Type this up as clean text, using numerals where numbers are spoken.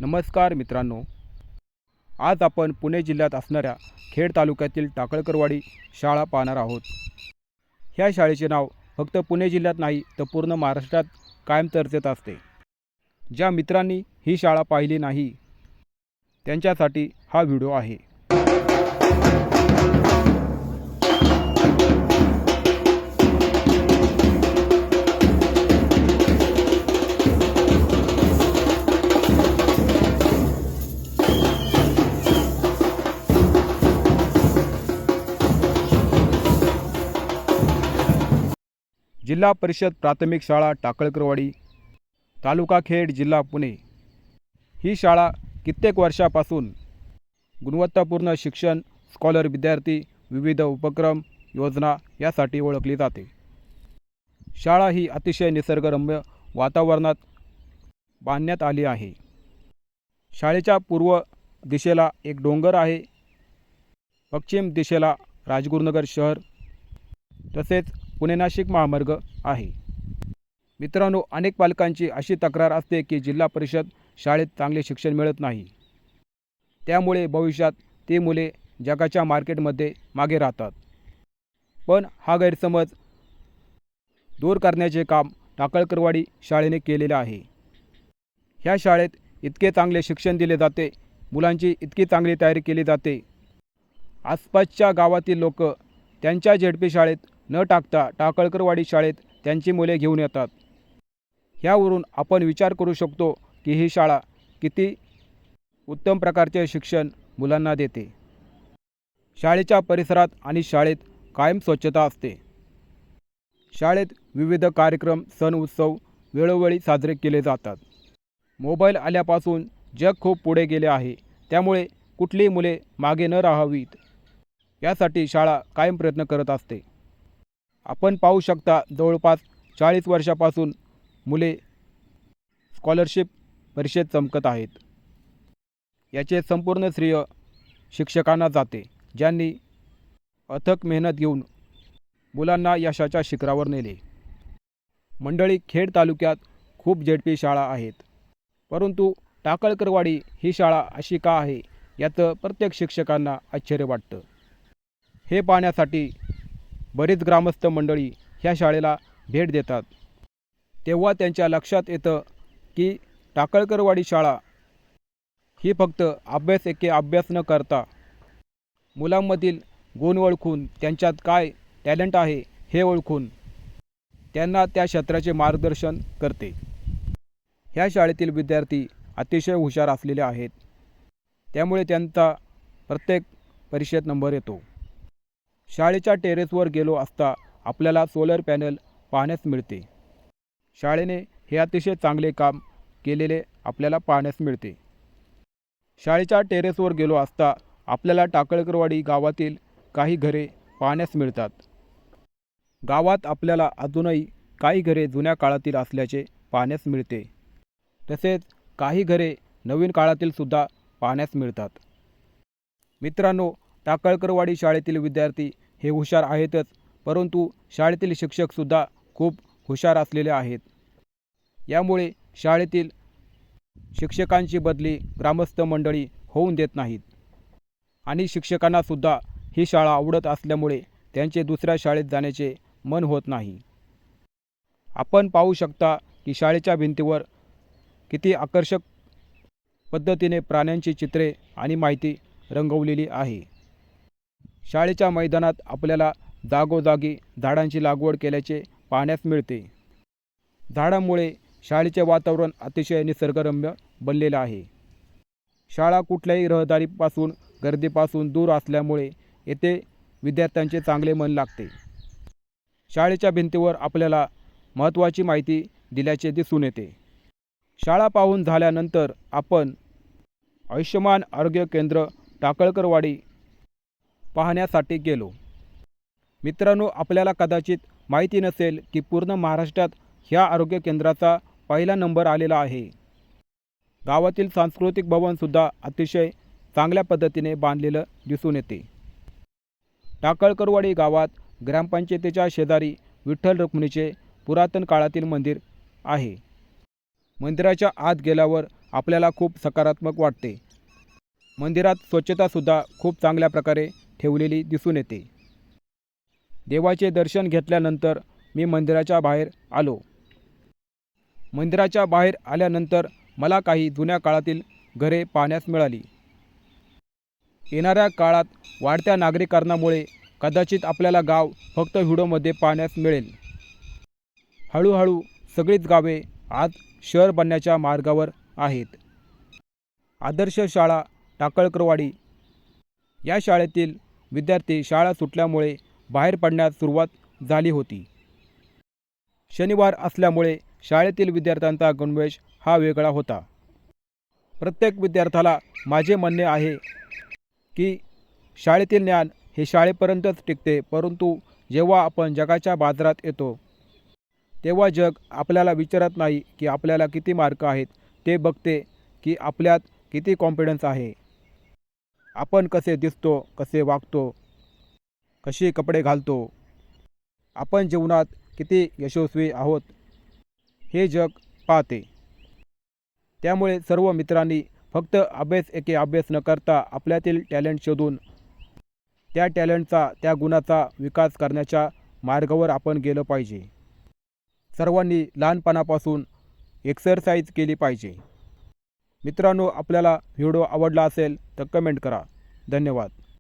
नमस्कार मित्रांनो, आज आपण पुणे जिल्ह्यात असणाऱ्या खेड तालुक्यातील टाकळकरवाडी शाळा पाहणार आहोत। ह्या शाळेचे नाव फक्त पुणे जिल्ह्यात नाही तर पूर्ण महाराष्ट्रात कायम चर्चेत असते। ज्या मित्रांनी ही शाळा पाहिली नाही त्यांच्यासाठी हा व्हिडिओ आहे। जिल्हा परिषद प्राथमिक शाळा टाकळकरवाडी, तालुका खेड, जिल्हा पुणे। ही शाळा कित्येक वर्षापासून गुणवत्तापूर्ण शिक्षण, स्कॉलर विद्यार्थी, विविध उपक्रम, योजना यासाठी ओळखली जाते। शाळा ही अतिशय निसर्गरम्य वातावरणात बांधण्यात आली आहे। शाळेच्या पूर्व दिशेला एक डोंगर आहे, पश्चिम दिशेला राजगुरुनगर शहर तसेच पुणे नाशिक महामार्ग आहे। मित्रांनो, अनेक पालकांची अशी तक्रार असते की जिल्हा परिषद शाळेत चांगले शिक्षण मिळत नाही, त्यामुळे भविष्यात ती मुले जगाच्या मार्केटमध्ये मागे राहतात। पण हा गैरसमज दूर करण्याचे काम टाकळकरवाडी शाळेने केलेले आहे। ह्या शाळेत इतके चांगले शिक्षण दिले जाते, मुलांची इतकी चांगली तयारी केली जाते, आसपासच्या गावातील लोक त्यांच्या झेडपी शाळेत न टाकता टाकळकरवाडी शाळेत त्यांची मुले घेऊन येतात। ह्यावरून आपण विचार करू शकतो की ही शाळा किती उत्तम प्रकारचे शिक्षण मुलांना देते। शाळेच्या परिसरात आणि शाळेत कायम स्वच्छता असते। शाळेत विविध कार्यक्रम, सण, उत्सव वेळोवेळी साजरे केले जातात। मोबाईल आल्यापासून जग खूप पुढे गेले आहे, त्यामुळे कुठली मुले मागे न राहावीत यासाठी शाळा कायम प्रयत्न करत असते। आपण पाहू शकता, जवळपास 40 वर्षापासून मुले स्कॉलरशिप परीक्षेत चमकत आहेत। याचे संपूर्ण श्रेय शिक्षकांना जाते, ज्यांनी अथक मेहनत घेऊन मुलांना यशाच्या शिखरावर नेले। मंडळी, खेड तालुक्यात खूप झेडपी शाळा आहेत, परंतु टाकळकरवाडी ही शाळा अशी का आहे याचं प्रत्येक शिक्षकांना आश्चर्य वाटतं। हे पाहण्यासाठी बरीच ग्रामस्थ मंडळी ह्या शाळेला भेट देतात, तेव्हा त्यांच्या लक्षात येतं की टाकळकरवाडी शाळा ही फक्त अभ्यास न करता मुलांमधील गुण ओळखून, त्यांच्यात काय टॅलेंट आहे हे ओळखून त्यांना त्या क्षेत्राचे मार्गदर्शन करते। ह्या शाळेतील विद्यार्थी अतिशय हुशार असलेले आहेत, त्यामुळे त्यांचा प्रत्येक परीक्षेत नंबर येतो। शाळेच्या टेरेसवर गेलो असता आपल्याला सोलर पॅनल पाहण्यास मिळते। शाळेने हे अतिशय चांगले काम केलेले आपल्याला पाहण्यास मिळते। शाळेच्या टेरेसवर गेलो असता आपल्याला टाकळकरवाडी गावातील काही घरे पाहण्यास मिळतात। गावात आपल्याला अजूनही काही घरे जुन्या काळातील असल्याचे पाहण्यास मिळते, तसेच काही घरे नवीन काळातील सुद्धा पाहण्यास मिळतात। मित्रांनो, टाकळकरवाडी शाळेतील विद्यार्थी हे हुशार आहेतच, परंतु शाळेतील शिक्षकसुद्धा खूप हुशार असलेले आहेत। यामुळे शाळेतील शिक्षकांची बदली ग्रामस्थ मंडळी होऊन देत नाहीत आणि शिक्षकांनासुद्धा ही शाळा आवडत असल्यामुळे त्यांचे दुसऱ्या शाळेत जाण्याचे मन होत नाही। आपण पाहू शकता की शाळेच्या भिंतीवर किती आकर्षक पद्धतीने प्राण्यांची चित्रे आणि माहिती रंगवलेली आहे। शाळेच्या मैदानात आपल्याला जागोजागी झाडांची लागवड केल्याचे पाहण्यास मिळते। झाडांमुळे शाळेचे वातावरण अतिशय निसर्गरम्य बनलेले आहे। शाळा कुठल्याही रहदारीपासून, गर्दीपासून दूर असल्यामुळे येथे विद्यार्थ्यांचे चांगले मन लागते। शाळेच्या भिंतीवर आपल्याला महत्त्वाची माहिती दिल्याचे दिसून येते। शाळा पाहून झाल्यानंतर आपण आयुष्यमान आरोग्य केंद्र टाकळकरवाडी पाहण्यासाठी गेलो। मित्रांनो, आपल्याला कदाचित माहिती नसेल की पूर्ण महाराष्ट्रात ह्या आरोग्य केंद्राचा पहिला नंबर आलेला आहे। गावातील सांस्कृतिक भवनसुद्धा अतिशय चांगल्या पद्धतीने बांधलेलं दिसून येते। टाकळकरवाडी गावात ग्रामपंचायतीच्या शेजारी विठ्ठल रुक्मिणीचे पुरातन काळातील मंदिर आहे। मंदिराच्या आत गेल्यावर आपल्याला खूप सकारात्मक वाटते. मंदिरात स्वच्छतासुद्धा खूप चांगल्या प्रकारे ठेवलेली दिसून येते. देवाचे दर्शन घेतल्यानंतर मी मंदिराच्या बाहेर आलो. मंदिराच्या बाहेर आल्यानंतर मला काही जुन्या काळातील घरे पाहण्यास मिळाली. येणाऱ्या काळात वाढत्या नागरिकरणामुळे कदाचित आपल्याला गाव फक्त व्हिडिओमध्ये पाहण्यास मिळेल. हळूहळू सगळीच गावे आज शहर बनण्याच्या मार्गावर आहेत. आदर्श शाळा टाकळकरवाडी या शाळेतील विद्यार्थी शाळा सुटल्यामुळे बाहेर पडण्यास सुरुवात झाली होती. शनिवार असल्यामुळे शाळेतील विद्यार्थ्यांचा गणवेश हा वेगळा होता. प्रत्येक विद्यार्थ्याला माझे म्हणणे आहे की शाळेतील ज्ञान हे शाळेपर्यंतच टिकते, परंतु जेव्हा आपण जगाच्या बाजारात येतो तेव्हा जग आपल्याला विचारत नाही की आपल्याला किती मार्क आहेत, ते बघते की आपल्यात किती कॉन्फिडन्स आहे, आपण कसे दिसतो, कसे वागतो, कसे कपडे घालतो, आपण जीवनात किती यशस्वी आहोत हे जग पाहते. त्यामुळे सर्व मित्रांनी फक्त अभ्यास न करता आपल्यातील टॅलेंट शोधून त्या टॅलेंटचा, त्या गुणाचा विकास करण्याच्या मार्गावर आपण गेलं पाहिजे. सर्वांनी लहानपणापासून एक्सरसाइज केली पाहिजे. मित्रांनो, आपल्याला व्हिडिओ आवडला असेल तर कमेंट करा. धन्यवाद.